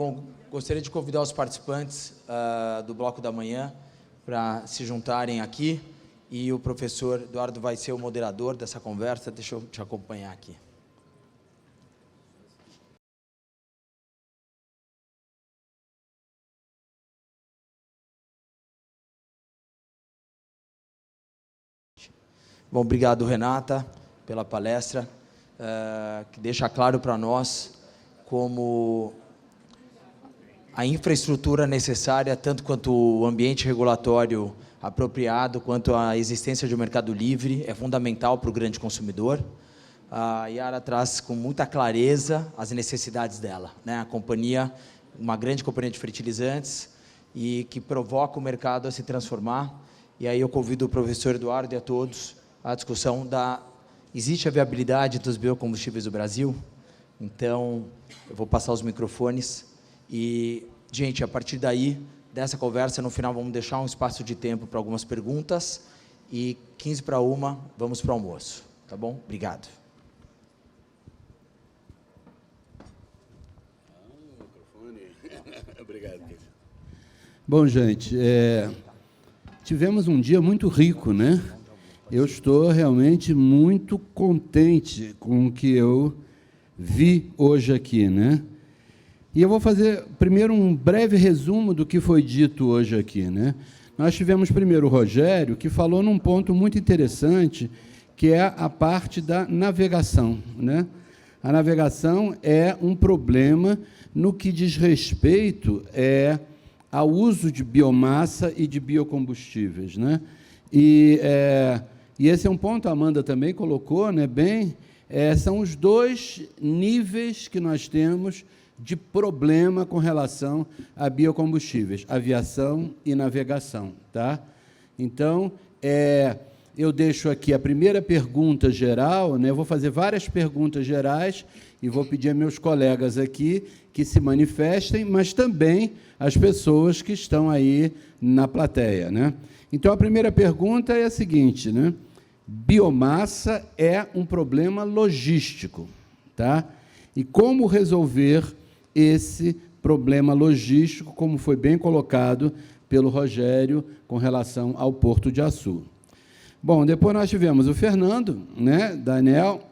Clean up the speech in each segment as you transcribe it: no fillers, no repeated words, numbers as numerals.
Bom, gostaria de convidar os participantes do Bloco da Manhã para se juntarem aqui, e o professor Eduardo vai ser o moderador dessa conversa. Deixa eu te acompanhar aqui. Bom, obrigado, Renata, pela palestra, que deixa claro para nós como a infraestrutura necessária, tanto quanto o ambiente regulatório apropriado, quanto a existência de um mercado livre, é fundamental para o grande consumidor. A Yara traz com muita clareza as necessidades dela, né? A companhia, uma grande companhia de fertilizantes, e que provoca o mercado a se transformar. E aí eu convido o professor Eduardo e a todos a discussão existe a viabilidade dos biocombustíveis do Brasil? Então, eu vou passar os microfones e, gente, a partir daí, dessa conversa, no final vamos deixar um espaço de tempo para algumas perguntas e 15 para 1, vamos para o almoço, tá bom? Obrigado. Obrigado, querido. Bom, gente, tivemos um dia muito rico, né? Eu estou realmente muito contente com o que eu vi hoje aqui, né? E eu vou fazer primeiro um breve resumo do que foi dito hoje aqui, né? Nós tivemos primeiro o Rogério, que falou num ponto muito interessante, que é a parte da navegação, né? A navegação é um problema no que diz respeito ao uso de biomassa e de biocombustíveis, né? E esse é um ponto, a Amanda também colocou, né, bem, são os dois níveis que nós temos de problema com relação a biocombustíveis, aviação e navegação, tá? Então, eu deixo aqui a primeira pergunta geral, né? Eu vou fazer várias perguntas gerais e vou pedir a meus colegas aqui que se manifestem, mas também as pessoas que estão aí na plateia, né? Então, a primeira pergunta é a seguinte, né? Biomassa é um problema logístico, tá? E como resolver esse problema logístico, como foi bem colocado pelo Rogério com relação ao Porto de Açu? Bom, depois nós tivemos o Fernando, né, Daniel,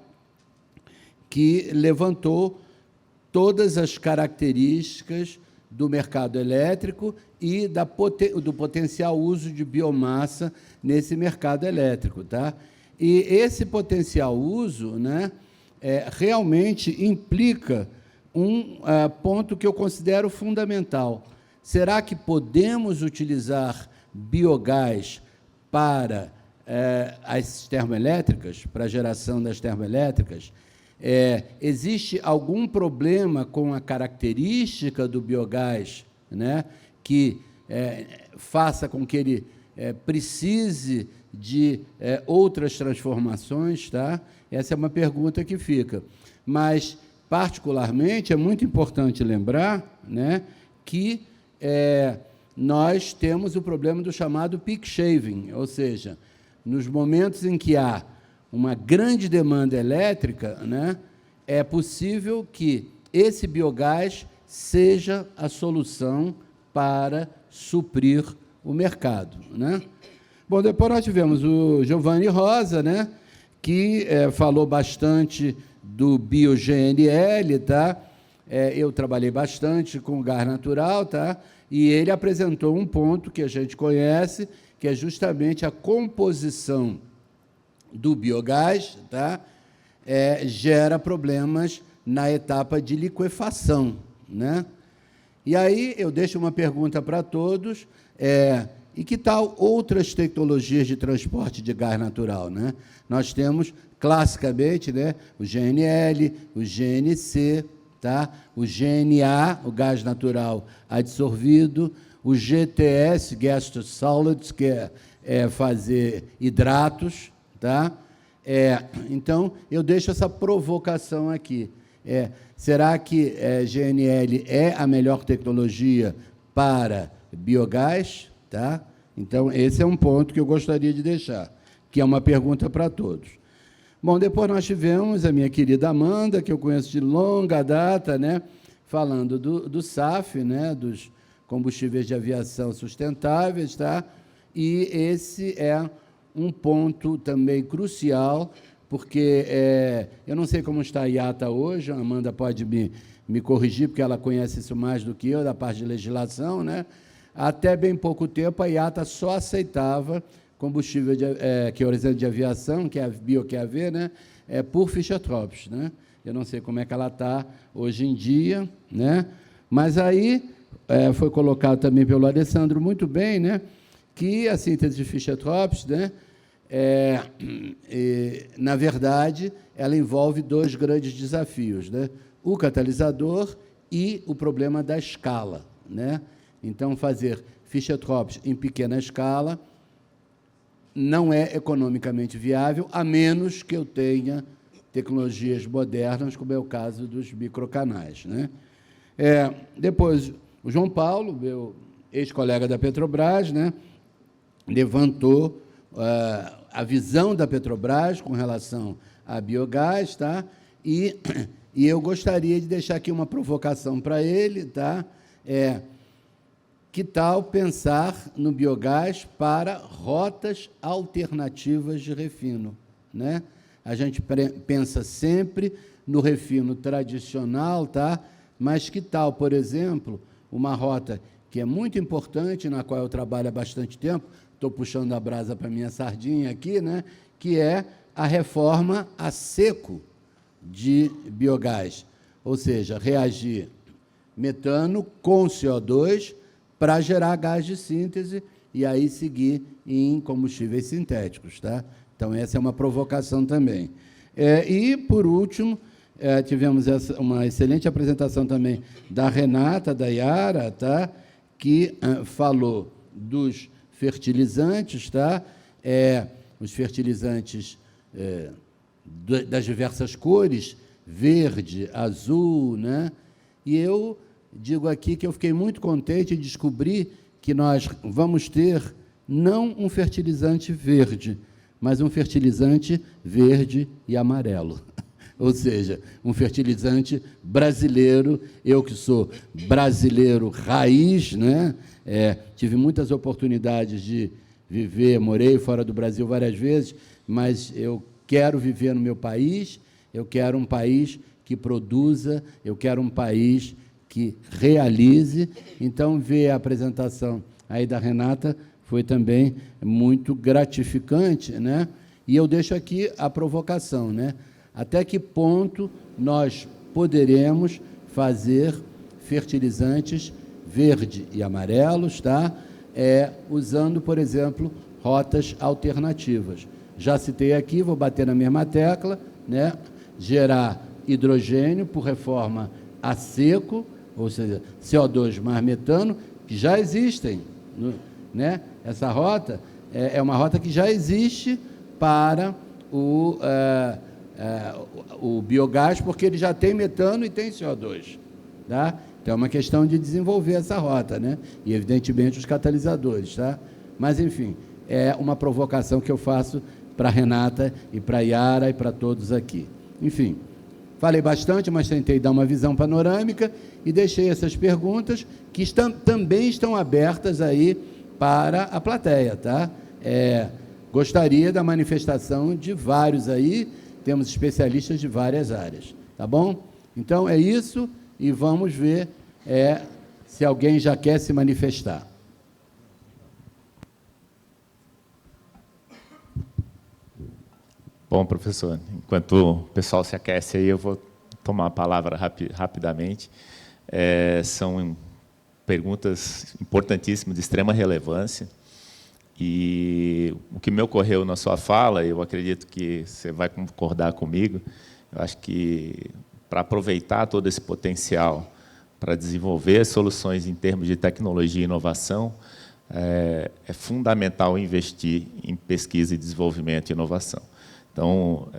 que levantou todas as características do mercado elétrico e do potencial uso de biomassa nesse mercado elétrico, tá? E esse potencial uso, né, realmente implica um ponto que eu considero fundamental. Será que podemos utilizar biogás para as termoelétricas, para a geração das termoelétricas? Existe algum problema com a característica do biogás, né, que faça com que ele precise de outras transformações, tá? Essa é uma pergunta que fica. Mas, particularmente, é muito importante lembrar, né, que nós temos o problema do chamado peak shaving, ou seja, nos momentos em que há uma grande demanda elétrica, né, é possível que esse biogás seja a solução para suprir o mercado, né? Bom, depois nós tivemos o Giovanni Rosa, né, que falou bastante do bio-GNL, tá? Eu trabalhei bastante com gás natural, tá? E ele apresentou um ponto que a gente conhece, que é justamente a composição do biogás, tá? Gera problemas na etapa de liquefação, né? E aí eu deixo uma pergunta para todos, e que tal outras tecnologias de transporte de gás natural, né? Nós temos, classicamente, né, o GNL, o GNC, tá? O GNA, o gás natural adsorvido, o GTS, Gas to Solids, que é fazer hidratos, tá? Então, eu deixo essa provocação aqui. Será que GNL é a melhor tecnologia para biogás? Tá? Então, esse é um ponto que eu gostaria de deixar, que é uma pergunta para todos. Bom, depois nós tivemos a minha querida Amanda, que eu conheço de longa data, né, falando do SAF, né, dos combustíveis de aviação sustentáveis, tá? E esse é um ponto também crucial, porque eu não sei como está a IATA hoje, a Amanda pode me corrigir, porque ela conhece isso mais do que eu, da parte de legislação, né? Até bem pouco tempo, a IATA só aceitava combustível querosene de aviação, que é a bio-QAV, né? Por Fischer-Tropsch, né? Eu não sei como é que ela está hoje em dia, né? Mas aí foi colocado também pelo Alessandro muito bem, né? Que a síntese de Fischer-Tropsch, né? Na verdade, ela envolve dois grandes desafios, né? O catalisador e o problema da escala, né? Então, fazer Fischer-Tropsch em pequena escala não é economicamente viável, a menos que eu tenha tecnologias modernas, como é o caso dos microcanais, né? Depois, o João Paulo, meu ex-colega da Petrobras, né, levantou a visão da Petrobras com relação a biogás, tá? E eu gostaria de deixar aqui uma provocação para ele, tá? Que tal pensar no biogás para rotas alternativas de refino, né? A gente pensa sempre no refino tradicional, tá? Mas que tal, por exemplo, uma rota que é muito importante, na qual eu trabalho há bastante tempo, estou puxando a brasa para a minha sardinha aqui, né? Que é a reforma a seco de biogás, ou seja, reagir metano com CO2 para gerar gás de síntese e aí seguir em combustíveis sintéticos, tá? Então, essa é uma provocação também. E, por último, tivemos uma excelente apresentação também da Renata, da Yara, tá? Que falou dos fertilizantes, tá? Os fertilizantes das diversas cores, verde, azul, né? E eu digo aqui que eu fiquei muito contente de descobrir que nós vamos ter não um fertilizante verde, mas um fertilizante verde e amarelo. Ou seja, um fertilizante brasileiro, eu que sou brasileiro raiz, né? Tive muitas oportunidades de viver, morei fora do Brasil várias vezes, mas eu quero viver no meu país, eu quero um país que produza, eu quero um país que realize. Então, ver a apresentação aí da Renata foi também muito gratificante, né? E eu deixo aqui a provocação, né? Até que ponto nós poderemos fazer fertilizantes verde e amarelos, tá? Usando, por exemplo, rotas alternativas. Já citei aqui, vou bater na mesma tecla, né? Gerar hidrogênio por reforma a seco, ou seja, CO2 mais metano, que já existem, né? Essa rota é uma rota que já existe para o biogás, porque ele já tem metano e tem CO2. Tá? Então, é uma questão de desenvolver essa rota, né? E, evidentemente, os catalisadores. Tá? Mas, enfim, é uma provocação que eu faço para a Renata e para a Yara e para todos aqui. Enfim, falei bastante, mas tentei dar uma visão panorâmica e deixei essas perguntas que também estão abertas aí para a plateia. Tá? Gostaria da manifestação de vários aí, temos especialistas de várias áreas. Tá bom? Então, é isso, e vamos ver se alguém já quer se manifestar. Bom, professor, enquanto o pessoal se aquece aí, eu vou tomar a palavra rapidamente. São perguntas importantíssimas, de extrema relevância, e o que me ocorreu na sua fala, eu acredito que você vai concordar comigo, eu acho que, para aproveitar todo esse potencial, para desenvolver soluções em termos de tecnologia e inovação, é fundamental investir em pesquisa e desenvolvimento e inovação. Então,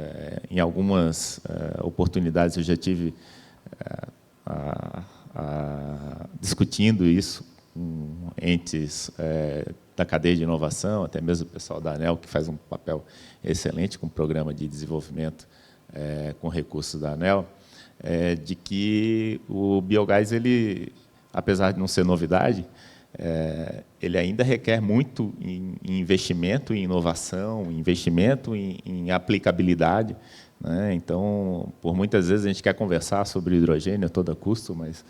em algumas oportunidades, eu já tive discutindo isso com entes da cadeia de inovação, até mesmo o pessoal da ANEEL, que faz um papel excelente com o programa de desenvolvimento com recursos da ANEEL, de que o biogás, ele, apesar de não ser novidade, ele ainda requer muito em investimento em inovação, investimento em aplicabilidade, né? Então, por muitas vezes, a gente quer conversar sobre hidrogênio a todo custo, mas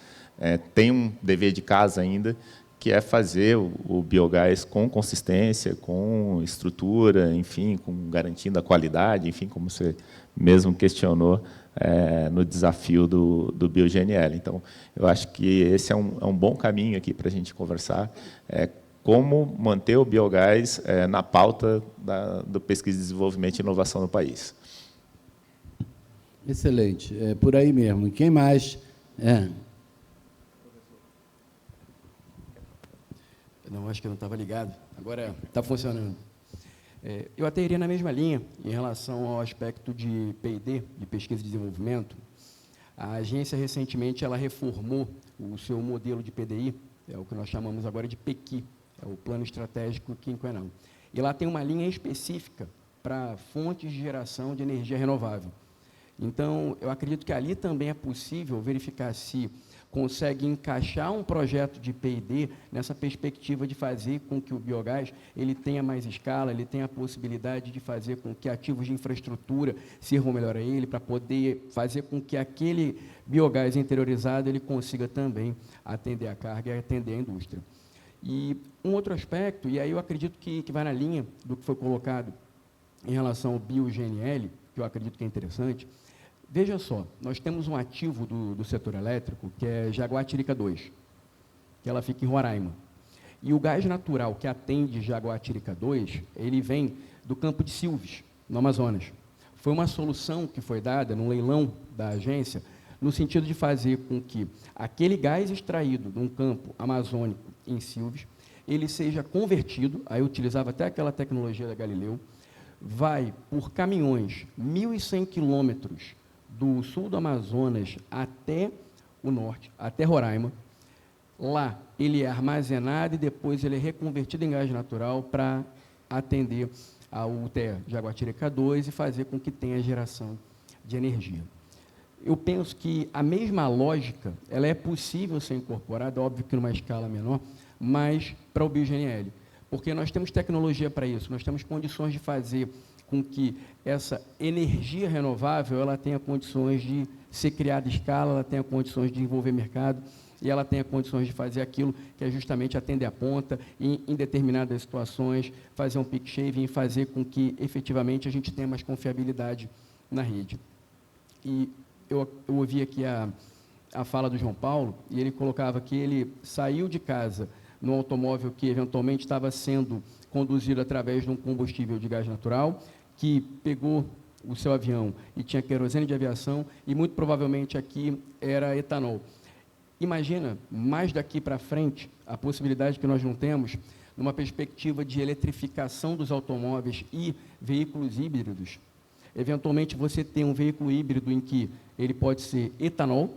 tem um dever de casa ainda, que é fazer o biogás com consistência, com estrutura, enfim, garantindo a qualidade, enfim, como você mesmo questionou no desafio do BioGNL. Então, eu acho que esse é um bom caminho aqui para a gente conversar, como manter o biogás na pauta do pesquisa, desenvolvimento e inovação no país. Excelente, por aí mesmo. Quem mais? Não, acho que eu não estava ligado. Agora está funcionando. Eu até iria na mesma linha em relação ao aspecto de P&D, de pesquisa e desenvolvimento. A agência, recentemente, ela reformou o seu modelo de PDI, é o que nós chamamos agora de PEQI, é o Plano Estratégico Quinquenal. E lá tem uma linha específica para fontes de geração de energia renovável. Então, eu acredito que ali também é possível verificar se consegue encaixar um projeto de P&D nessa perspectiva de fazer com que o biogás ele tenha mais escala, ele tenha a possibilidade de fazer com que ativos de infraestrutura sirvam melhor a ele, para poder fazer com que aquele biogás interiorizado ele consiga também atender a carga e atender a indústria. E um outro aspecto, e aí eu acredito que vai na linha do que foi colocado em relação ao BioGNL, que eu acredito que é interessante. Veja só, nós temos um ativo do setor elétrico, que é Jaguatirica II, que ela fica em Roraima. E o gás natural que atende Jaguatirica II, ele vem do campo de Silves, no Amazonas. Foi uma solução que foi dada no leilão da agência, no sentido de fazer com que aquele gás extraído de um campo amazônico em Silves, ele seja convertido, aí utilizava até aquela tecnologia da Galileu, vai por caminhões 1.100 quilômetros do sul do Amazonas até o norte, até Roraima. Lá ele é armazenado e depois ele é reconvertido em gás natural para atender ao UTE Jaguatirica II e fazer com que tenha geração de energia. Eu penso que a mesma lógica ela é possível ser incorporada, óbvio que numa escala menor, mas para o BioGNL, porque nós temos tecnologia para isso, nós temos condições de fazer com que essa energia renovável ela tenha condições de ser criada em escala, ela tenha condições de desenvolver mercado e ela tenha condições de fazer aquilo que é justamente atender a ponta e, em determinadas situações, fazer um peak shaving e fazer com que, efetivamente, a gente tenha mais confiabilidade na rede. E eu ouvi aqui a fala do João Paulo, e ele colocava que ele saiu de casa num automóvel que, eventualmente, estava sendo conduzido através de um combustível de gás natural, que pegou o seu avião e tinha querosene de aviação, e muito provavelmente aqui era etanol. Imagina, mais daqui para frente, a possibilidade que nós não temos, numa perspectiva de eletrificação dos automóveis e veículos híbridos. Eventualmente, você tem um veículo híbrido em que ele pode ser etanol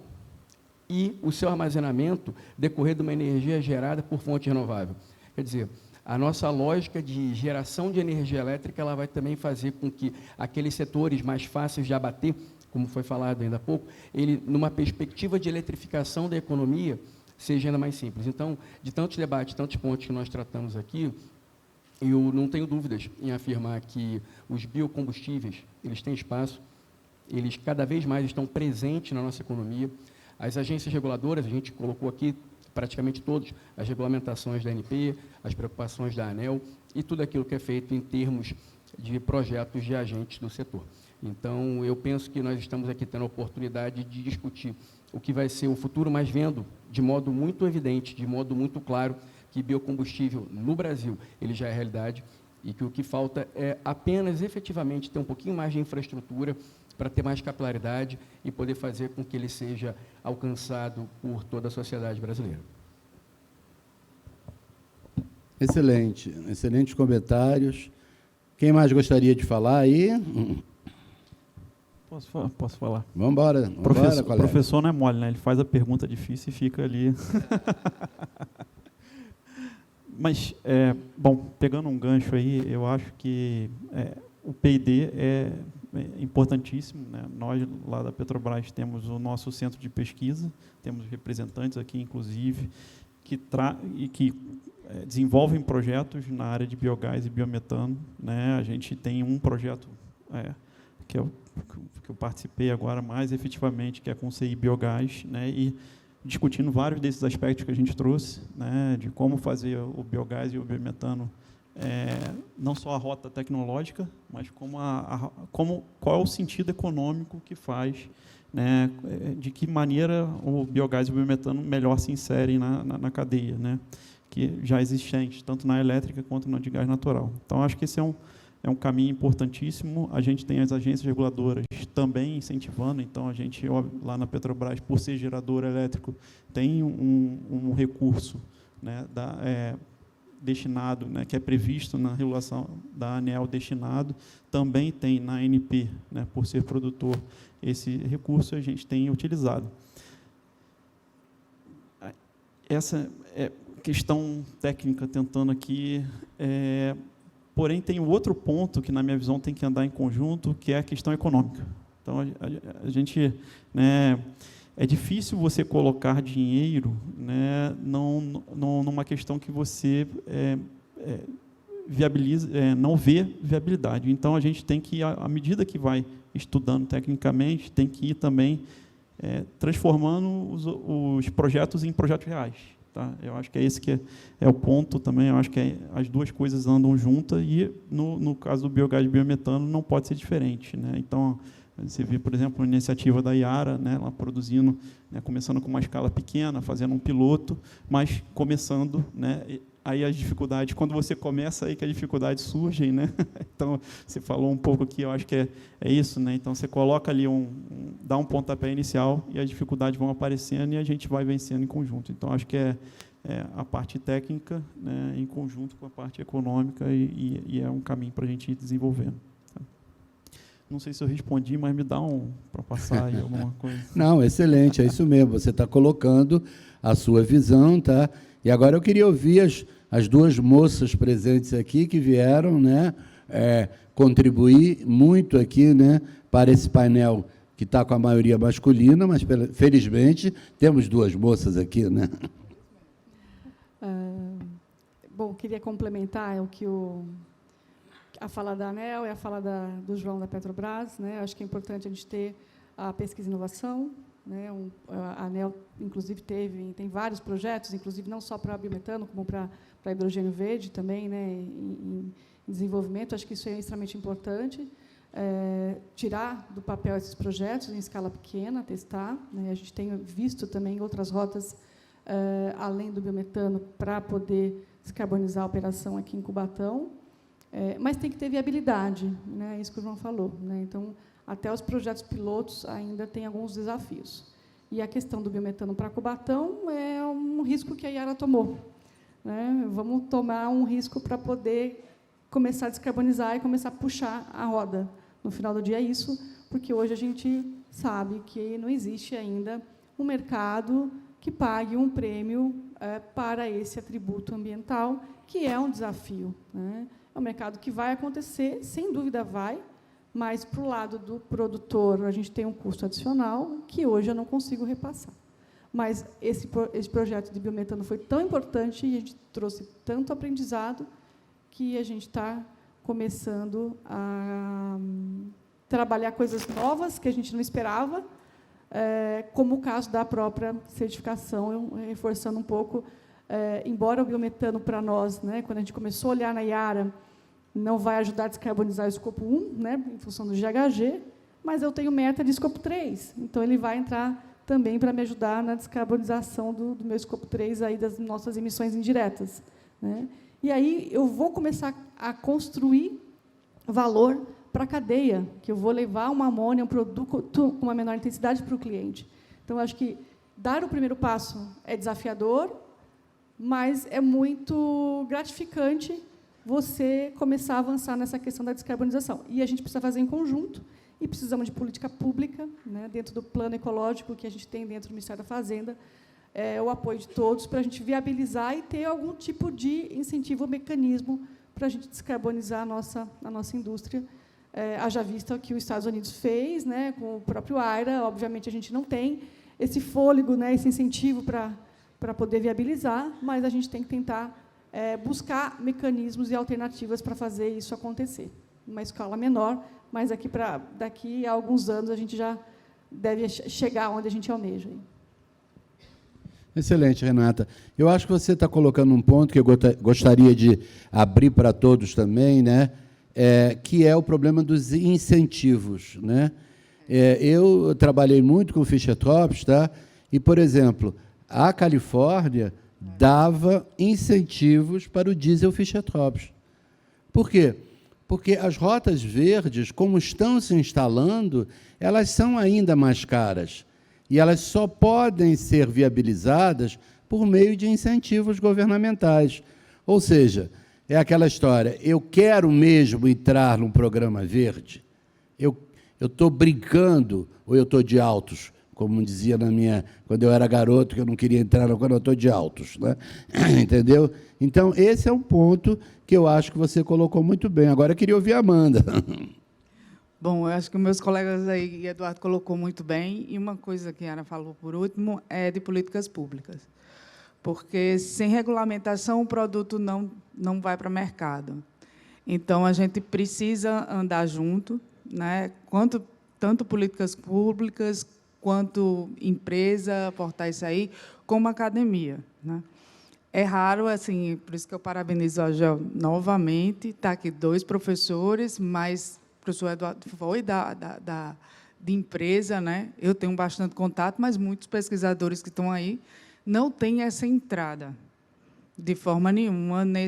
e o seu armazenamento decorrer de uma energia gerada por fonte renovável. Quer dizer, a nossa lógica de geração de energia elétrica ela vai também fazer com que aqueles setores mais fáceis de abater, como foi falado ainda há pouco, ele, numa perspectiva de eletrificação da economia, seja ainda mais simples. Então, de tantos debates, tantos pontos que nós tratamos aqui, eu não tenho dúvidas em afirmar que os biocombustíveis, eles têm espaço, eles cada vez mais estão presentes na nossa economia. As agências reguladoras, a gente colocou aqui praticamente todas as regulamentações da ANP, as preocupações da ANEEL e tudo aquilo que é feito em termos de projetos de agentes do setor. Então, eu penso que nós estamos aqui tendo a oportunidade de discutir o que vai ser o futuro, mas vendo de modo muito evidente, de modo muito claro, que biocombustível no Brasil ele já é realidade e que o que falta é apenas efetivamente ter um pouquinho mais de infraestrutura para ter mais capilaridade e poder fazer com que ele seja alcançado por toda a sociedade brasileira. Excelente, excelentes comentários. Quem mais gostaria de falar aí? Posso falar? Vamos embora, O professor não é mole, né? Ele faz a pergunta difícil e fica ali. Mas, bom, pegando um gancho aí, eu acho que o P&D importantíssimo, né? Nós, lá da Petrobras, temos o nosso centro de pesquisa, temos representantes aqui, inclusive, que desenvolvem projetos na área de biogás e biometano, né? A gente tem um projeto que eu participei agora mais efetivamente, que é com CI Biogás, né? E discutindo vários desses aspectos que a gente trouxe, né? De como fazer o biogás e o biometano, não só a rota tecnológica, mas qual é o sentido econômico que faz, né? De que maneira o biogás e o biometano melhor se inserem na cadeia, né? Que já existente, tanto na elétrica quanto na de gás natural. Então, acho que esse é um caminho importantíssimo. A gente tem as agências reguladoras também incentivando, então a gente, lá na Petrobras, por ser gerador elétrico, tem um recurso, né, destinado, né, que é previsto na regulação da ANEEL destinado, também tem na ANP, né, por ser produtor, esse recurso a gente tem utilizado. Essa questão técnica tentando aqui, porém tem outro ponto que, na minha visão, tem que andar em conjunto, que é a questão econômica. Então, a gente, né, é difícil você colocar dinheiro, né, numa questão que você viabiliza, não vê viabilidade. Então, a gente tem que, à medida que vai estudando tecnicamente, tem que ir também transformando os projetos em projetos reais. Tá? Eu acho que é esse que é o ponto também. Eu acho que as duas coisas andam juntas e, no caso do biogás e biometano, não pode ser diferente, né? Então, você vê, por exemplo, a iniciativa da Iara, né, ela produzindo, né, começando com uma escala pequena, fazendo um piloto, mas começando, né, aí as dificuldades, quando você começa, aí que as dificuldades surgem, né? Então, você falou um pouco aqui, eu acho que é isso, né? Então, você coloca ali dá um pontapé inicial e as dificuldades vão aparecendo e a gente vai vencendo em conjunto. Então, acho que a parte técnica, né, em conjunto com a parte econômica e é um caminho para a gente ir desenvolvendo. Não sei se eu respondi, mas me dá para passar aí alguma coisa. Não, excelente, é isso mesmo. Você está colocando a sua visão, tá? E agora eu queria ouvir as duas moças presentes aqui que vieram, né, contribuir muito aqui, né, para esse painel que está com a maioria masculina, mas, felizmente, temos duas moças aqui, né? Bom, queria complementar o que a fala da ANEEL e a fala do João da Petrobras, né? Acho que é importante a gente ter a pesquisa e inovação, né? A ANEEL, inclusive, tem vários projetos, inclusive não só para biometano, como para hidrogênio verde também, né? Em desenvolvimento. Acho que isso é extremamente importante. Tirar do papel esses projetos em escala pequena, testar, né? A gente tem visto também outras rotas, além do biometano, para poder descarbonizar a operação aqui em Cubatão. Mas tem que ter viabilidade, né? Isso que o João falou, né? Então, até os projetos pilotos ainda têm alguns desafios. E a questão do biometano para Cubatão é um risco que a Iara tomou, né? Vamos tomar um risco para poder começar a descarbonizar e começar a puxar a roda. No final do dia é isso, porque hoje a gente sabe que não existe ainda um mercado que pague um prêmio para esse atributo ambiental, que é um desafio, né? É um mercado que vai acontecer, sem dúvida vai, mas, para o lado do produtor, a gente tem um custo adicional que hoje eu não consigo repassar. Mas esse projeto de biometano foi tão importante e a gente trouxe tanto aprendizado que a gente está começando a trabalhar coisas novas que a gente não esperava, como o caso da própria certificação, reforçando um pouco. Embora o biometano, para nós, né, quando a gente começou a olhar na Iara, não vai ajudar a descarbonizar o escopo 1, né, em função do GHG, mas eu tenho meta de escopo 3, então ele vai entrar também para me ajudar na descarbonização do meu escopo 3, aí, das nossas emissões indiretas, né? E aí eu vou começar a construir valor para a cadeia, que eu vou levar uma amônia, um produto com uma menor intensidade para o cliente. Então, eu acho que dar o primeiro passo é desafiador, mas é muito gratificante você começar a avançar nessa questão da descarbonização. E a gente precisa fazer em conjunto, e precisamos de política pública, né, dentro do plano ecológico que a gente tem dentro do Ministério da Fazenda, o apoio de todos para a gente viabilizar e ter algum tipo de incentivo ou mecanismo para a gente descarbonizar a nossa indústria, haja vista que os Estados Unidos fez, né, com o próprio AIRA. Obviamente, a gente não tem esse fôlego, né, esse incentivo para poder viabilizar, mas a gente tem que tentar buscar mecanismos e alternativas para fazer isso acontecer. Uma escala menor, mas daqui a alguns anos a gente já deve chegar onde a gente almeja. Excelente, Renata. Eu acho que você está colocando um ponto que eu gostaria de abrir para todos também, né? Que é o problema dos incentivos, né? Eu trabalhei muito com o Fischer-Tropsch, tá? E, por exemplo, a Califórnia dava incentivos para o diesel Fischer-Tropsch. Por quê? Porque as rotas verdes, como estão se instalando, elas são ainda mais caras. E elas só podem ser viabilizadas por meio de incentivos governamentais. Ou seja, é aquela história, eu quero mesmo entrar num programa verde, eu estou brincando ou eu estou de altos, como dizia quando eu era garoto, que eu não queria entrar, quando eu estou de altos, né? Entendeu? Então, esse é um ponto que eu acho que você colocou muito bem. Agora, eu queria ouvir a Amanda. Bom, eu acho que meus colegas aí, Eduardo colocou muito bem, e uma coisa que a Ana falou por último é de políticas públicas, porque sem regulamentação o produto não vai para o mercado. Então, a gente precisa andar junto, né? Tanto políticas públicas, quanto empresa, portar isso aí, como academia, né? É raro, assim, por isso que eu parabenizo a Gel novamente, está aqui 2 professores, mas o professor Eduardo foi de empresa, né? Eu tenho bastante contato, mas muitos pesquisadores que estão aí não têm essa entrada de forma nenhuma né,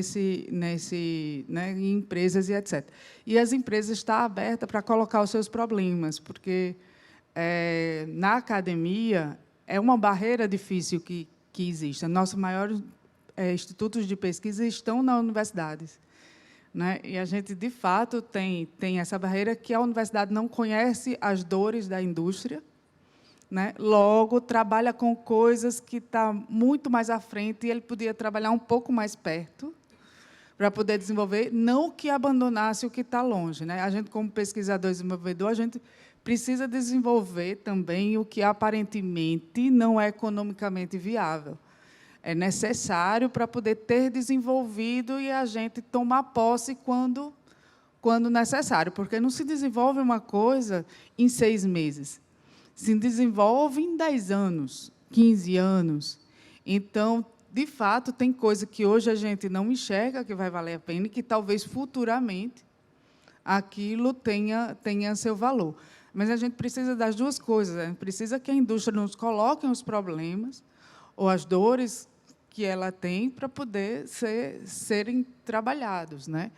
em empresas e etc. E as empresas estão abertas para colocar os seus problemas, porque na academia é uma barreira difícil que existe. Nossos maiores institutos de pesquisa estão nas universidades, né? E a gente, de fato, tem essa barreira que a universidade não conhece as dores da indústria, né? Logo, trabalha com coisas que estão muito mais à frente e ele podia trabalhar um pouco mais perto para poder desenvolver, não que abandonasse o que está longe, né? A gente, como pesquisador e desenvolvedor, a gente precisa desenvolver também o que aparentemente não é economicamente viável. É necessário para poder ter desenvolvido e a gente tomar posse quando necessário, porque não se desenvolve uma coisa em 6 meses, se desenvolve em 10 anos, 15 anos. Então, de fato, tem coisa que hoje a gente não enxerga que vai valer a pena e que, talvez, futuramente, aquilo tenha seu valor. Mas a gente precisa das duas coisas. A gente precisa que a indústria nos coloque os problemas ou as dores que ela tem para poder serem trabalhados, né?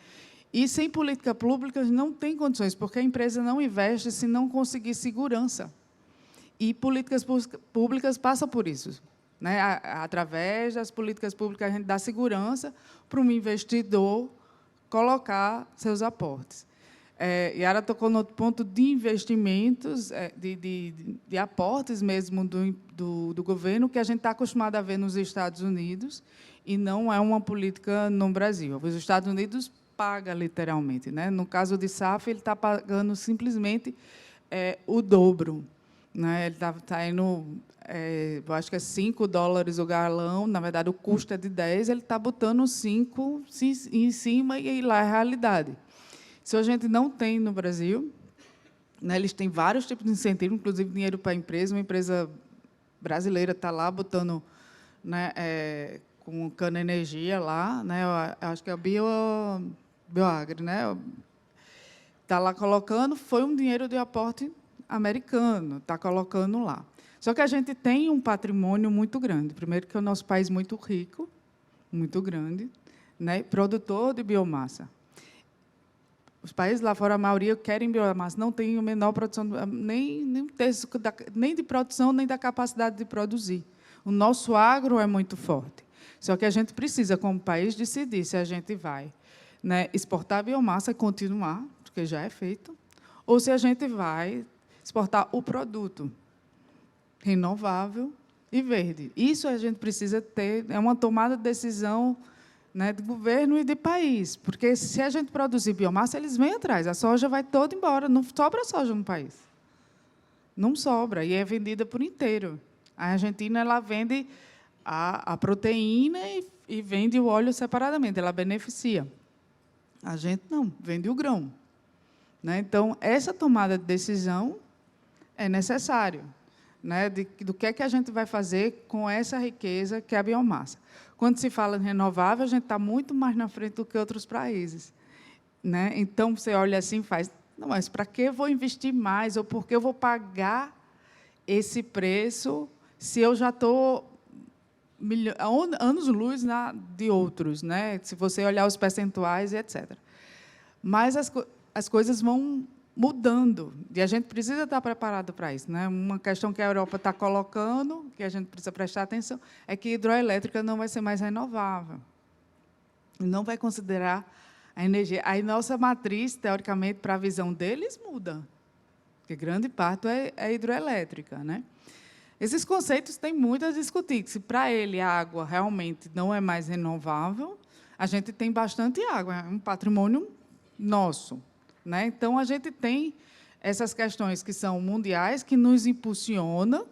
E, sem política pública, não tem condições, porque a empresa não investe se não conseguir segurança. E políticas públicas passam por isso, né? Através das políticas públicas, a gente dá segurança para um investidor colocar seus aportes. Yara tocou no outro ponto de investimentos, de aportes mesmo do governo, que a gente está acostumado a ver nos Estados Unidos, e não é uma política no Brasil. Os Estados Unidos pagam, literalmente, né? No caso de SAF, ele está pagando simplesmente o dobro, né? Ele está indo, eu acho que é $5 o galão, na verdade, o custo é de 10, ele está botando 5 em cima, e lá é a realidade. Isso a gente não tem no Brasil, né? Eles têm vários tipos de incentivo, inclusive dinheiro para a empresa. Uma empresa brasileira está lá botando, né, com cana energia lá, né? Eu acho que é o Bioagri, né? Está lá colocando, foi um dinheiro de aporte americano, está colocando lá. Só que a gente tem um patrimônio muito grande. Primeiro, que é o nosso país muito rico, muito grande, né? Produtor de biomassa. Os países lá fora, a maioria querem biomassa, não tem a menor produção, nem de produção, nem da capacidade de produzir. O nosso agro é muito forte. Só que a gente precisa, como país, decidir se a gente vai, né, exportar biomassa e continuar, porque já é feito, ou se a gente vai exportar o produto renovável e verde. Isso a gente precisa ter, é uma tomada de decisão, né, de governo e de país, porque se a gente produzir biomassa, eles vêm atrás, a soja vai toda embora, não sobra soja no país. Não sobra, e é vendida por inteiro. A Argentina ela vende a proteína e vende o óleo separadamente, ela beneficia. A gente não, vende o grão. Né? Então, essa tomada de decisão é necessário, né, do que é que a gente vai fazer com essa riqueza que é a biomassa. Quando se fala em renovável, a gente está muito mais na frente do que outros países. Né? Então, você olha assim e faz, não, mas para que eu vou investir mais, ou por que eu vou pagar esse preço se eu já estou anos-luz de outros, né? Se você olhar os percentuais, etc. Mas as coisas vão mudando, e a gente precisa estar preparado para isso. Né? Uma questão que a Europa está colocando, que a gente precisa prestar atenção, é que a hidroelétrica não vai ser mais renovável. Não vai considerar a energia. Aí, nossa matriz, teoricamente, para a visão deles, muda, porque grande parte é hidroelétrica. Né? Esses conceitos têm muito a discutir. Se, para ele, a água realmente não é mais renovável, a gente tem bastante água, é um patrimônio nosso. Né? Então, a gente tem essas questões que são mundiais, que nos impulsionam,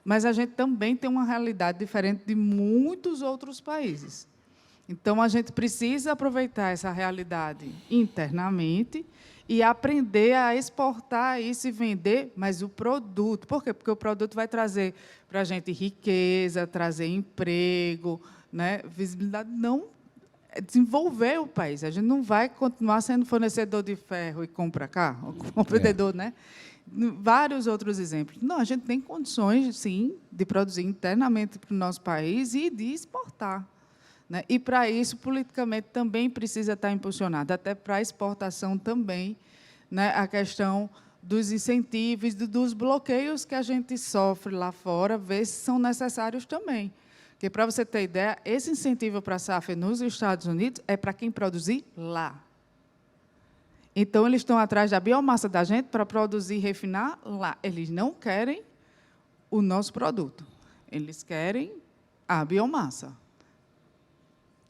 mas a gente também tem uma realidade diferente de muitos outros países. Então, a gente precisa aproveitar essa realidade internamente e aprender a exportar isso e vender, mas o produto. Por quê? Porque o produto vai trazer para a gente riqueza, trazer emprego, né? Visibilidade, não desenvolver o país. A gente não vai continuar sendo fornecedor de ferro e compra carro, vendedor, né? Vários outros exemplos. Não, a gente tem condições, sim, de produzir internamente para o nosso país e de exportar. Né? E, para isso, politicamente, também precisa estar impulsionado, até para a exportação também, né? A questão dos incentivos, dos bloqueios que a gente sofre lá fora, ver se são necessários também. Porque, para você ter ideia, esse incentivo para a SAF nos Estados Unidos é para quem produzir lá. Então, eles estão atrás da biomassa da gente para produzir e refinar lá. Eles não querem o nosso produto. Eles querem a biomassa.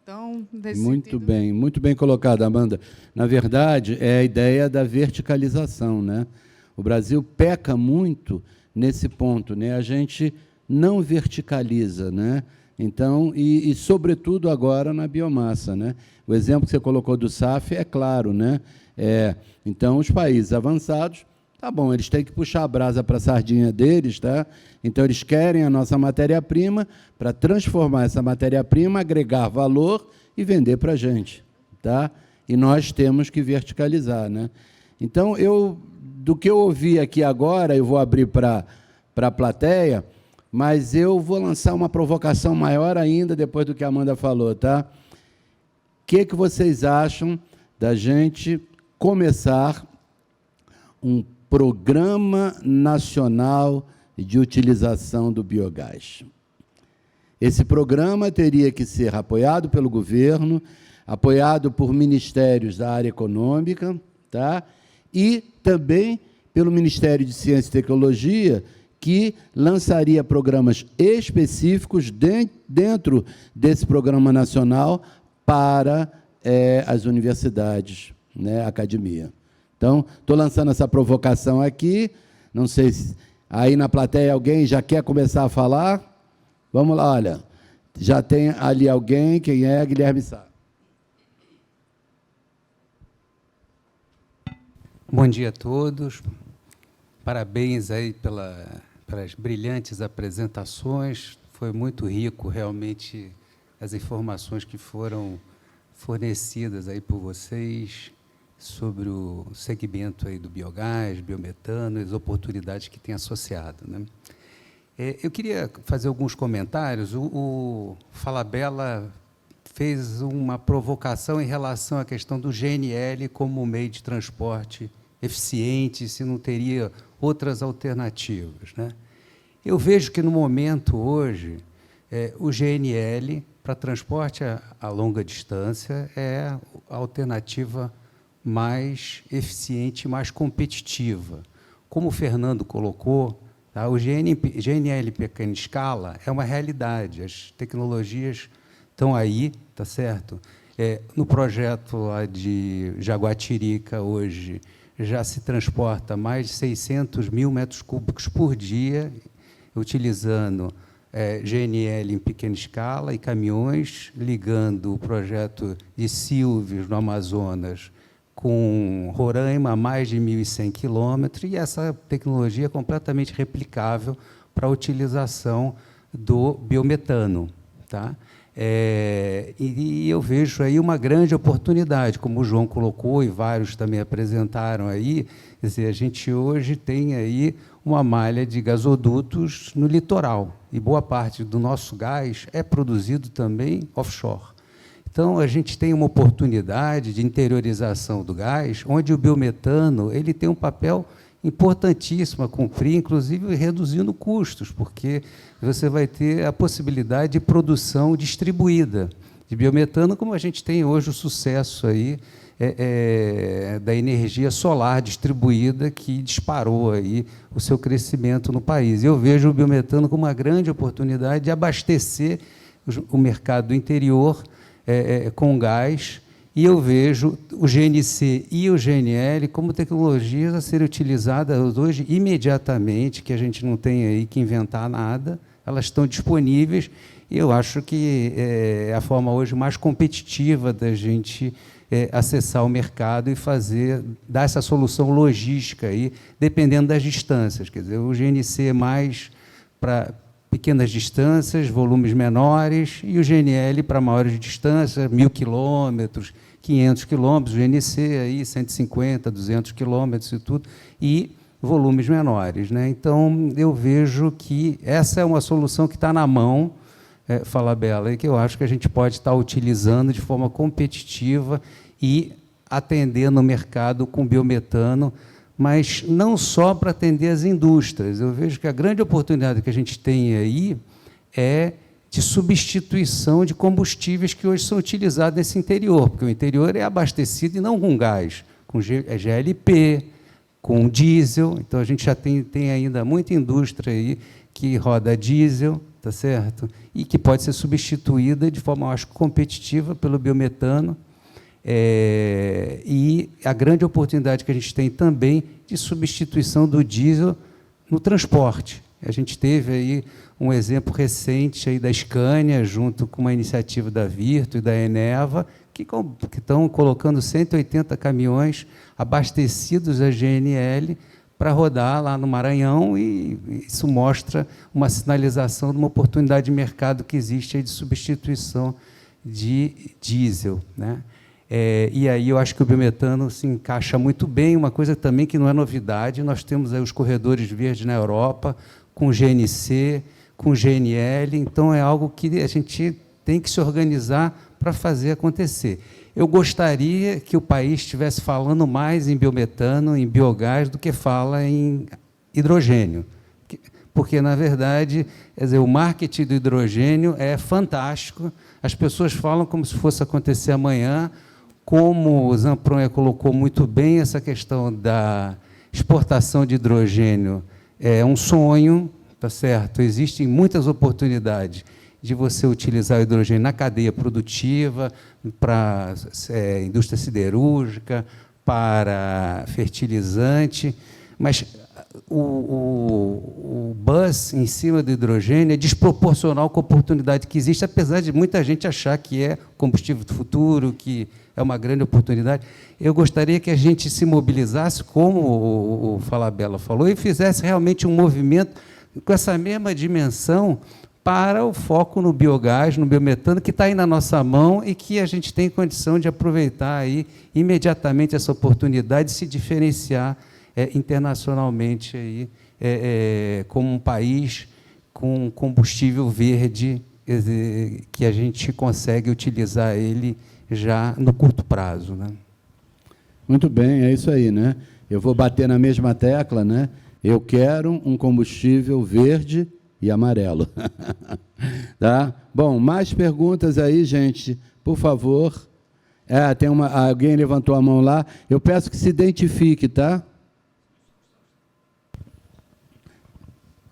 Então, nesse sentido... Muito bem colocado, Amanda. Na verdade, é a ideia da verticalização. Né? O Brasil peca muito nesse ponto. Né? A gente não verticaliza, né? Então, sobretudo agora na biomassa, né? O exemplo que você colocou do SAF é claro, né? Então, os países avançados, tá bom, eles têm que puxar a brasa para a sardinha deles, tá? Então, eles querem a nossa matéria-prima para transformar essa matéria-prima, agregar valor e vender para a gente, tá? E nós temos que verticalizar, né? Então, do que eu ouvi aqui agora, eu vou abrir para a plateia, mas eu vou lançar uma provocação maior ainda depois do que a Amanda falou, tá? O que vocês acham da gente começar um programa nacional de utilização do biogás? Esse programa teria que ser apoiado pelo governo, apoiado por ministérios da área econômica, tá? E também pelo Ministério de Ciência e Tecnologia, que lançaria programas específicos dentro desse programa nacional para as universidades, né, a academia. Então, estou lançando essa provocação aqui, não sei se aí na plateia alguém já quer começar a falar. Vamos lá, olha, já tem ali alguém, quem é? Guilherme Sá. Bom dia a todos, parabéns aí pelas brilhantes apresentações, foi muito rico realmente as informações que foram fornecidas aí por vocês sobre o segmento aí do biogás, biometano, as oportunidades que tem associado, né? Eu queria fazer alguns comentários. O Falabella fez uma provocação em relação à questão do GNL como meio de transporte eficiente, se não teria outras alternativas, né? Eu vejo que, no momento, hoje, o GNL, para transporte a longa distância, é a alternativa mais eficiente, mais competitiva. Como o Fernando colocou, tá, o GNL pequena escala é uma realidade, as tecnologias estão aí, tá certo? No projeto lá de Jaguatirica, hoje, já se transporta mais de 600 mil metros cúbicos por dia, utilizando GNL em pequena escala e caminhões, ligando o projeto de Silves, no Amazonas, com Roraima, a mais de 1.100 quilômetros, e essa tecnologia é completamente replicável para a utilização do biometano. Tá? E eu vejo aí uma grande oportunidade, como o João colocou e vários também apresentaram aí, quer dizer, a gente hoje tem aí uma malha de gasodutos no litoral, e boa parte do nosso gás é produzido também offshore. Então, a gente tem uma oportunidade de interiorização do gás, onde o biometano ele tem um papel importantíssimo a cumprir, inclusive reduzindo custos, porque você vai ter a possibilidade de produção distribuída de biometano, como a gente tem hoje o sucesso aí, da energia solar distribuída, que disparou aí o seu crescimento no país. Eu vejo o biometano como uma grande oportunidade de abastecer o mercado do interior com gás, e eu vejo o GNC e o GNL como tecnologias a serem utilizadas hoje imediatamente, que a gente não tem aí que inventar nada, elas estão disponíveis, e eu acho que é a forma hoje mais competitiva da gente acessar o mercado e dar essa solução logística aí, dependendo das distâncias. Quer dizer, o GNC é mais para pequenas distâncias, volumes menores, e o GNL para maiores distâncias, 1.000 quilômetros, 500 quilômetros, o GNC aí 150, 200 quilômetros e tudo, e volumes menores, né? Então, eu vejo que essa é uma solução que está na mão, Falabella, e que eu acho que a gente pode estar utilizando de forma competitiva e atender no mercado com biometano, mas não só para atender as indústrias. Eu vejo que a grande oportunidade que a gente tem aí é de substituição de combustíveis que hoje são utilizados nesse interior, porque o interior é abastecido e não com gás, com GLP, com diesel. Então, a gente já tem ainda muita indústria aí que roda diesel, tá certo? E que pode ser substituída de forma, eu acho, competitiva pelo biometano. E a grande oportunidade que a gente tem também de substituição do diesel no transporte. A gente teve aí um exemplo recente aí da Scania, junto com uma iniciativa da Virto e da Eneva, que estão colocando 180 caminhões abastecidos a GNL para rodar lá no Maranhão, e isso mostra uma sinalização de uma oportunidade de mercado que existe aí de substituição de diesel, né? E aí eu acho que o biometano se encaixa muito bem. Uma coisa também que não é novidade, nós temos aí os corredores verdes na Europa, com GNC, com GNL, então é algo que a gente tem que se organizar para fazer acontecer. Eu gostaria que o país estivesse falando mais em biometano, em biogás, do que fala em hidrogênio, porque, na verdade, quer dizer, o marketing do hidrogênio é fantástico, as pessoas falam como se fosse acontecer amanhã. Como o Zampronha colocou muito bem, essa questão da exportação de hidrogênio é um sonho, tá certo? Existem muitas oportunidades de você utilizar o hidrogênio na cadeia produtiva, para indústria siderúrgica, para fertilizante, mas o buzz em cima do hidrogênio é desproporcional com a oportunidade que existe, apesar de muita gente achar que é combustível do futuro, que é uma grande oportunidade. Eu gostaria que a gente se mobilizasse, como o Falabella falou, e fizesse realmente um movimento com essa mesma dimensão para o foco no biogás, no biometano, que está aí na nossa mão e que a gente tem condição de aproveitar aí imediatamente essa oportunidade de se diferenciar internacionalmente aí, como um país com combustível verde, que a gente consegue utilizar ele já no curto prazo, né? Muito bem, é isso aí, né? Eu vou bater na mesma tecla, né? Eu quero um combustível verde e amarelo. Tá? Bom, mais perguntas aí, gente, por favor. Tem alguém levantou a mão lá. Eu peço que se identifique, tá?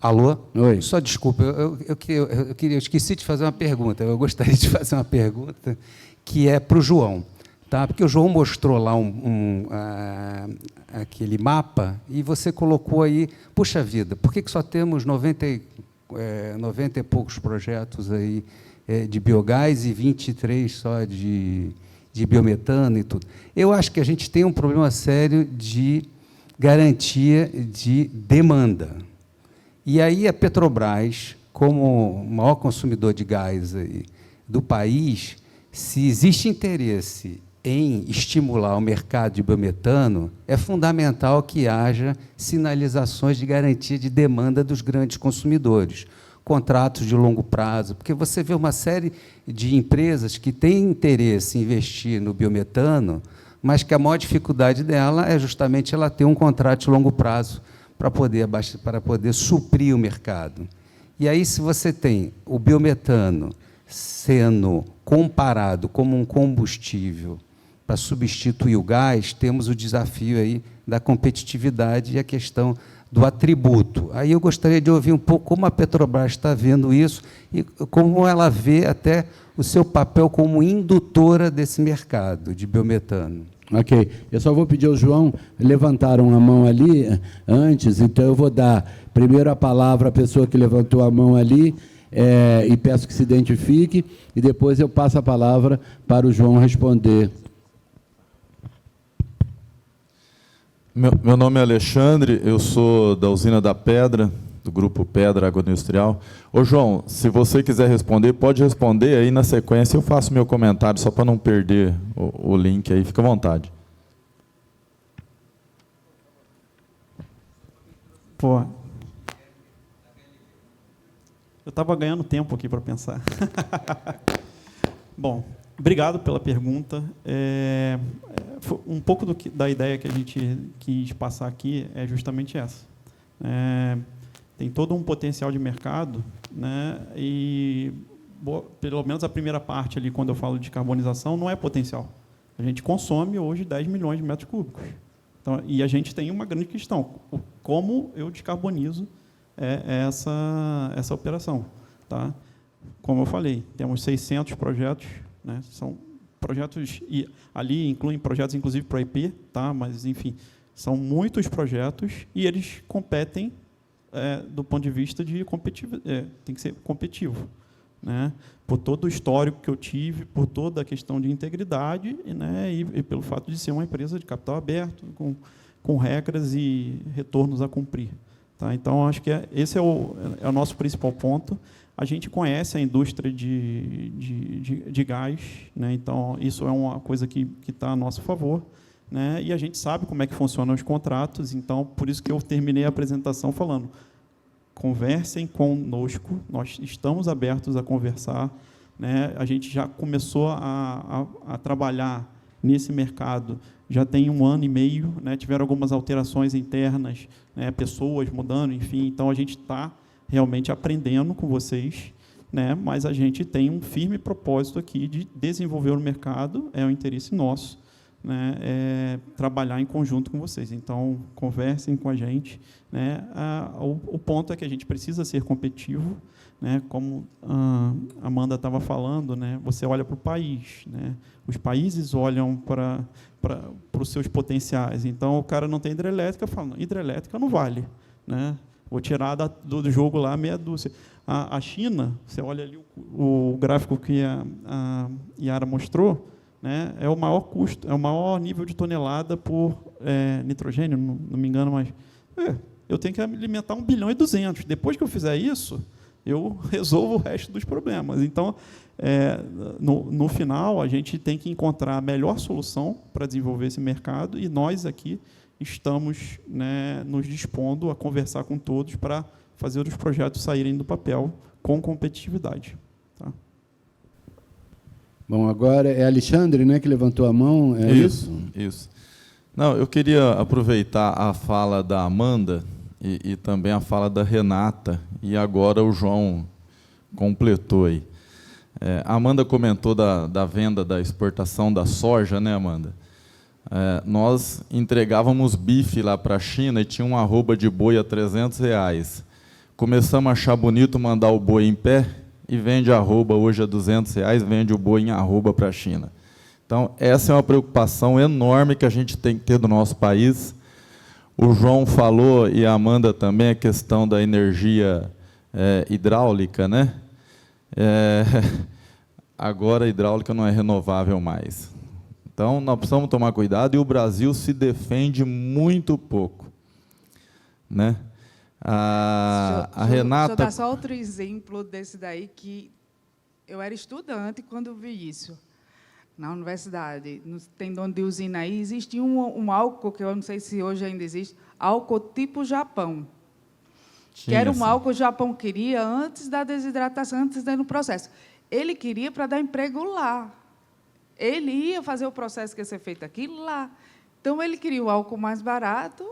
Alô? Oi. Só desculpa, eu esqueci de fazer uma pergunta. Eu gostaria de fazer uma pergunta que é para o João. Tá? Porque o João mostrou lá aquele mapa e você colocou aí, puxa vida, por que só temos 90 e poucos projetos aí, de biogás e 23 só de biometano e tudo? Eu acho que a gente tem um problema sério de garantia de demanda. E aí a Petrobras, como o maior consumidor de gás aí do país, se existe interesse em estimular o mercado de biometano, é fundamental que haja sinalizações de garantia de demanda dos grandes consumidores, contratos de longo prazo, porque você vê uma série de empresas que têm interesse em investir no biometano, mas que a maior dificuldade dela é justamente ela ter um contrato de longo prazo para poder suprir o mercado. E aí, se você tem o biometano sendo comparado como um combustível para substituir o gás, temos o desafio aí da competitividade e a questão do atributo. Aí eu gostaria de ouvir um pouco como a Petrobras está vendo isso e como ela vê até o seu papel como indutora desse mercado de biometano. Ok. Eu só vou pedir ao João, levantaram a mão ali antes, então eu vou dar primeiro a palavra à pessoa que levantou a mão ali, e peço que se identifique, e depois eu passo a palavra para o João responder. Meu nome é Alexandre, eu sou da Usina da Pedra, do Grupo Pedra Agroindustrial. Ô, João, se você quiser responder, pode responder, aí na sequência eu faço meu comentário, só para não perder o link aí, fica à vontade. Pô, eu estava ganhando tempo aqui para pensar. Bom, obrigado pela pergunta. Um pouco da ideia que a gente quis passar aqui é justamente essa. Tem todo um potencial de mercado, né? E pelo menos a primeira parte ali, quando eu falo de carbonização, não é potencial. A gente consome hoje 10 milhões de metros cúbicos. Então, e a gente tem uma grande questão: como eu descarbonizo essa operação? Tá? Como eu falei, temos 600 projetos, né? São projetos, e ali incluem projetos, inclusive, para IP, tá? Mas, enfim, são muitos projetos e eles competem do ponto de vista de competitivo, tem que ser competitivo, né? Por todo o histórico que eu tive, por toda a questão de integridade, né? E pelo fato de ser uma empresa de capital aberto, com regras e retornos a cumprir. Tá? Então, acho que esse é o nosso principal ponto. A gente conhece a indústria de gás, né? Então, isso é uma coisa que está a nosso favor, né? E a gente sabe como é que funcionam os contratos, então, por isso que eu terminei a apresentação falando: conversem conosco, nós estamos abertos a conversar, né? A gente já começou a trabalhar nesse mercado, já tem 1 ano e meio, né? Tiveram algumas alterações internas, né? Pessoas mudando, enfim, então a gente está realmente aprendendo com vocês, né? Mas a gente tem um firme propósito aqui de desenvolver o mercado, é um interesse nosso, né? Trabalhar em conjunto com vocês. Então, conversem com a gente, né? O ponto é que a gente precisa ser competitivo, né? Como a Amanda estava falando, né? Você olha para o país, né? Os países olham para os seus potenciais. Então, o cara não tem hidrelétrica, fala: hidrelétrica não vale, né? Vou tirar do jogo lá meia dúzia. A China, você olha ali o gráfico que a Yara mostrou, né? É o maior custo, é o maior nível de tonelada por nitrogênio, não me engano, mas eu tenho que alimentar 1,2 bilhão. Depois que eu fizer isso, eu resolvo o resto dos problemas. Então, no final, a gente tem que encontrar a melhor solução para desenvolver esse mercado, e nós aqui estamos, né, nos dispondo a conversar com todos para fazer os projetos saírem do papel com competitividade. Tá? Bom, agora é Alexandre, né, que levantou a mão. Isso. Não, eu queria aproveitar a fala da Amanda e também a fala da Renata, e agora o João completou aí. A Amanda comentou da venda, da exportação da soja, né, Amanda? Nós entregávamos bife lá para a China e tinha uma arroba de boi a R$300. começamos a achar bonito mandar o boi em pé e vende arroba hoje a R$200, vende o boi em arroba para a China. Então, essa é uma preocupação enorme que a gente tem que ter do nosso país. O João falou, e a Amanda também, a questão da energia hidráulica, né? Agora a hidráulica não é renovável mais. Então, nós precisamos tomar cuidado, e o Brasil se defende muito pouco, né? A Renata... Deixa eu dar só outro exemplo desse daí, que eu era estudante quando vi isso. Na universidade, no tendão de usina aí, existia um álcool, que eu não sei se hoje ainda existe, álcool tipo Japão. Que era um álcool que o Japão queria antes da desidratação, antes do processo. Ele queria para dar emprego lá. Ele ia fazer o processo que ia ser feito aqui lá. Então, ele queria o álcool mais barato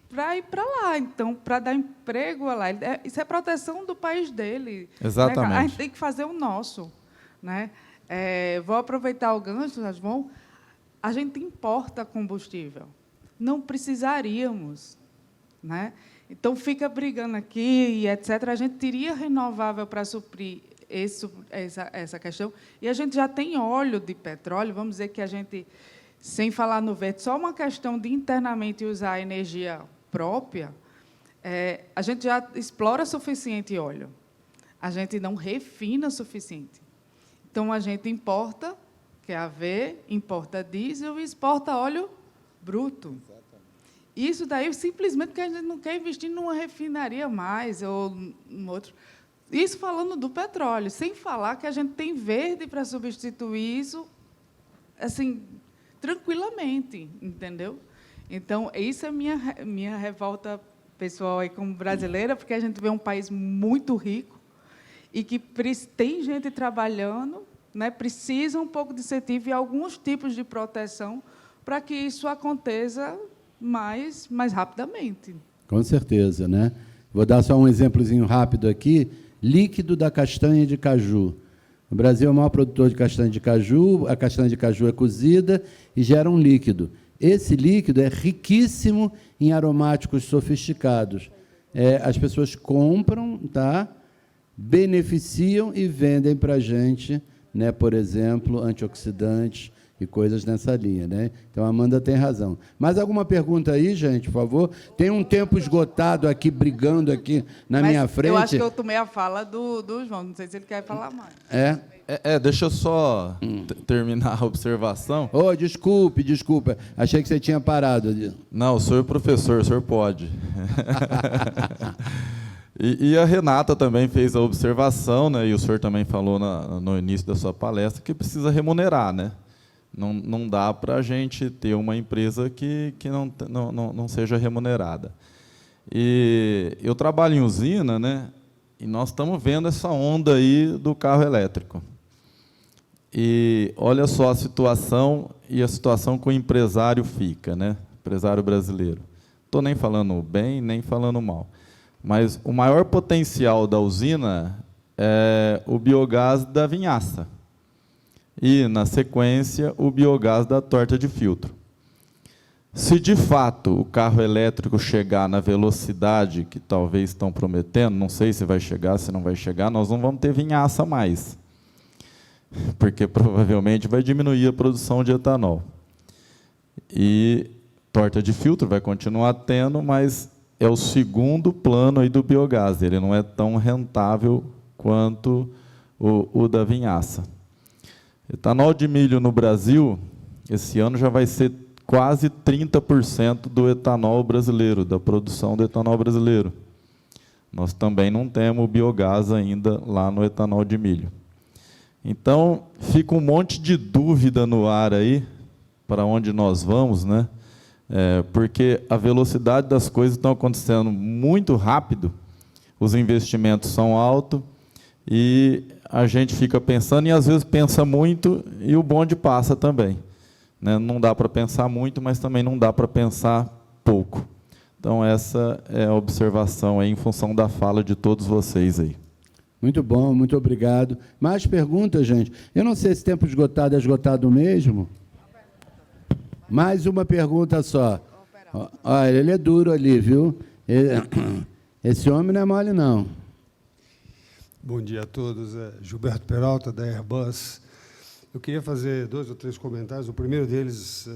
para ir para lá. Então, para dar emprego lá. Isso é proteção do país dele. Exatamente. Né? A gente tem que fazer o nosso. Né? Vou aproveitar o gancho, João. A gente importa combustível. Não precisaríamos. Né? Então, fica brigando aqui, e etc. A gente teria renovável para suprir essa questão. E a gente já tem óleo de petróleo, vamos dizer que a gente, sem falar no verde, só uma questão de internamente usar a energia própria, a gente já explora suficiente óleo. A gente não refina o suficiente. Então, a gente importa, que é AV, importa diesel e exporta óleo bruto. Isso daí, simplesmente, porque a gente não quer investir numa refinaria mais, ou em outro. Isso falando do petróleo, sem falar que a gente tem verde para substituir isso, assim, tranquilamente, entendeu? Então, isso é minha revolta pessoal aí como brasileira, porque a gente vê um país muito rico e que tem gente trabalhando, né, precisa um pouco de incentivo e alguns tipos de proteção para que isso aconteça mais rapidamente. Com certeza, né? Vou dar só um exemplozinho rápido aqui. Líquido da castanha de caju. O Brasil é o maior produtor de castanha de caju, a castanha de caju é cozida e gera um líquido. Esse líquido é riquíssimo em aromáticos sofisticados. As pessoas compram, tá? Beneficiam e vendem para a gente, né, por exemplo, antioxidantes e coisas nessa linha, né? Então, a Amanda tem razão. Mais alguma pergunta aí, gente, por favor? Tem um tempo esgotado aqui, brigando aqui na minha frente. Eu acho que eu tomei a fala do João, não sei se ele quer falar mais. Deixa eu só terminar a observação. Oh, desculpe. Achei que você tinha parado. Não, o senhor é professor, o senhor pode. E a Renata também fez a observação, né, e o senhor também falou no início da sua palestra, que precisa remunerar, né? Não dá para a gente ter uma empresa que não seja remunerada. E eu trabalho em usina, né, e nós estamos vendo essa onda aí do carro elétrico. E olha só a situação que o empresário fica, né, empresário brasileiro. Estou nem falando bem, nem falando mal. Mas o maior potencial da usina é o biogás da vinhaça. E, na sequência, o biogás da torta de filtro. Se, de fato, o carro elétrico chegar na velocidade que talvez estão prometendo, não sei se vai chegar, se não vai chegar, nós não vamos ter vinhaça mais, porque provavelmente vai diminuir a produção de etanol. E torta de filtro vai continuar tendo, mas é o segundo plano aí do biogás, ele não é tão rentável quanto o da vinhaça. Etanol de milho no Brasil, esse ano já vai ser quase 30% do etanol brasileiro, da produção do etanol brasileiro. Nós também não temos biogás ainda lá no etanol de milho. Então, fica um monte de dúvida no ar aí, para onde nós vamos, né? Porque a velocidade das coisas estão acontecendo muito rápido, os investimentos são altos, e a gente fica pensando, e às vezes pensa muito, e o bonde passa também. Né? Não dá para pensar muito, mas também não dá para pensar pouco. Então, essa é a observação aí, em função da fala de todos vocês aí. Muito bom, muito obrigado. Mais perguntas, gente? Eu não sei se tempo esgotado é esgotado mesmo. Mais uma pergunta só. Olha, ele é duro ali, viu? Esse homem não é mole, não. Bom dia a todos. Gilberto Peralta, da Airbus. Eu queria fazer 2 ou 3 comentários. O primeiro deles,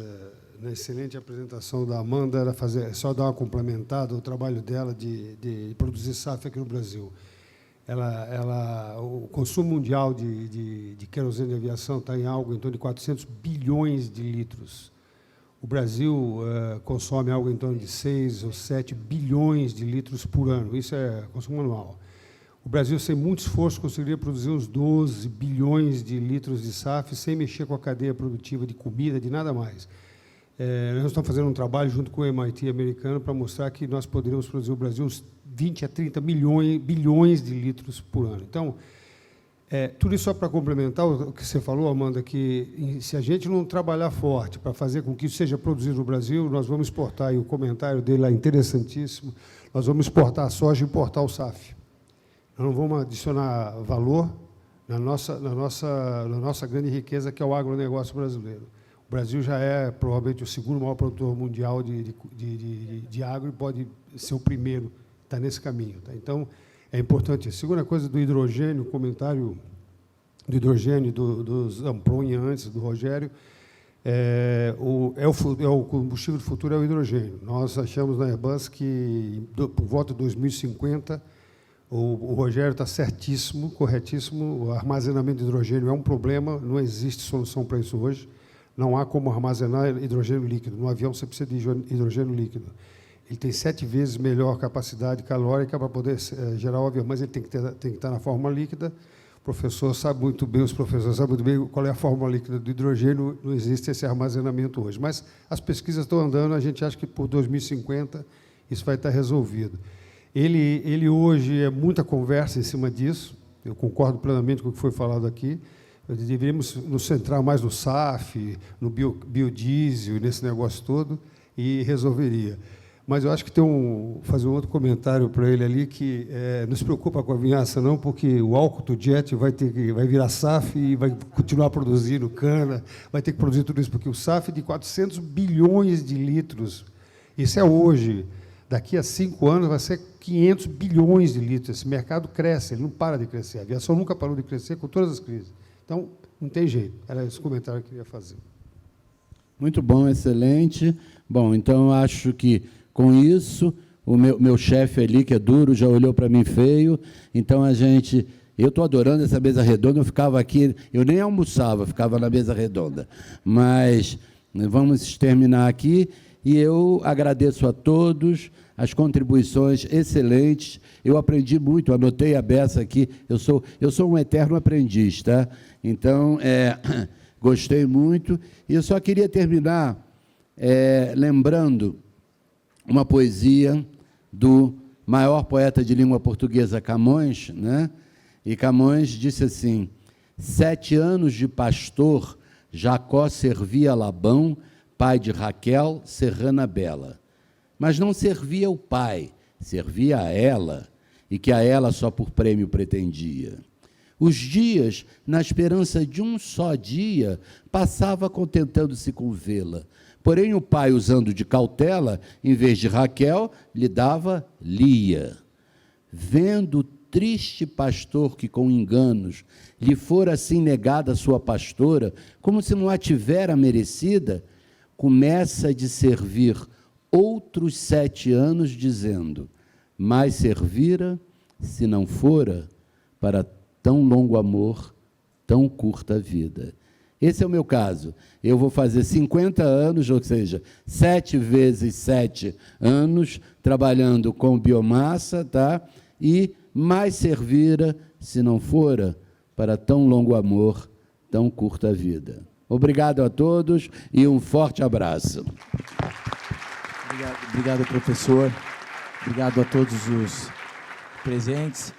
na excelente apresentação da Amanda, era só dar uma complementada ao trabalho dela de produzir SAF aqui no Brasil. O consumo mundial de querosene de aviação está em algo em torno de 400 bilhões de litros. O Brasil consome algo em torno de 6 ou 7 bilhões de litros por ano. Isso é consumo anual. O Brasil, sem muito esforço, conseguiria produzir uns 12 bilhões de litros de SAF sem mexer com a cadeia produtiva de comida, de nada mais. Nós estamos fazendo um trabalho junto com o MIT americano para mostrar que nós poderíamos produzir no Brasil uns 20 a 30 bilhões de litros por ano. Então, tudo isso só para complementar o que você falou, Amanda, que se a gente não trabalhar forte para fazer com que isso seja produzido no Brasil, nós vamos exportar, e o comentário dele é interessantíssimo, nós vamos exportar a soja e importar o SAF. Nós não vamos adicionar valor na nossa grande riqueza, que é o agronegócio brasileiro. O Brasil já é, provavelmente, o segundo maior produtor mundial de agro e pode ser o primeiro, está nesse caminho. Tá? Então, é importante. A segunda coisa do hidrogênio, o comentário do hidrogênio do Zampronha antes, do Rogério, o combustível do futuro é o hidrogênio. Nós achamos na Airbus que, por volta de 2050, o Rogério está certíssimo, corretíssimo, o armazenamento de hidrogênio é um problema, não existe solução para isso hoje, não há como armazenar hidrogênio líquido. No avião você precisa de hidrogênio líquido. Ele tem 7 vezes melhor capacidade calórica para poder gerar o avião, mas ele tem que estar na forma líquida. O professor sabe muito bem, os professores sabem muito bem qual é a fórmula líquida do hidrogênio, não existe esse armazenamento hoje. Mas as pesquisas estão andando, a gente acha que por 2050 isso vai estar resolvido. Ele hoje é muita conversa em cima disso, eu concordo plenamente com o que foi falado aqui, deveríamos nos centrar mais no SAF, no biodiesel, nesse negócio todo, e resolveria. Mas eu acho que fazer um outro comentário para ele ali, que não se preocupa com a vinhaça, não, porque o álcool do jet vai virar SAF e vai continuar produzindo cana, vai ter que produzir tudo isso, porque o SAF de 400 bilhões de litros, isso é hoje, daqui a 5 anos vai ser 500 bilhões de litros. Esse mercado cresce, ele não para de crescer. A aviação nunca parou de crescer com todas as crises. Então, não tem jeito. Era esse comentário que eu queria fazer. Muito bom, excelente. Bom, então, eu acho que, com isso, o meu chefe ali, que é duro, já olhou para mim feio. Então, eu estou adorando essa mesa redonda, eu ficava aqui, eu nem almoçava, ficava na mesa redonda. Mas vamos terminar aqui, e eu agradeço a todos as contribuições excelentes. Eu aprendi muito, anotei a beça aqui, eu sou um eterno aprendiz, tá? Então, gostei muito. E eu só queria terminar lembrando uma poesia do maior poeta de língua portuguesa, Camões, né? E Camões disse assim: 7 anos de pastor, Jacó servia a Labão, pai de Raquel, serrana bela. Mas não servia o pai, servia a ela, e que a ela só por prêmio pretendia. Os dias, na esperança de um só dia, passava contentando-se com vê-la. Porém, o pai, usando de cautela, em vez de Raquel, lhe dava Lia. Vendo o triste pastor que, com enganos, lhe fora assim negada a sua pastora, como se não a tivera merecida, começa de servir outros 7 anos, dizendo: mais servira, se não fora, para tão longo amor, tão curta vida. Esse é o meu caso. Eu vou fazer 50 anos, ou seja, 7 vezes 7 anos, trabalhando com biomassa, tá? E mais servira, se não fora, para tão longo amor, tão curta vida. Obrigado a todos e um forte abraço. Obrigado, professor. Obrigado a todos os presentes.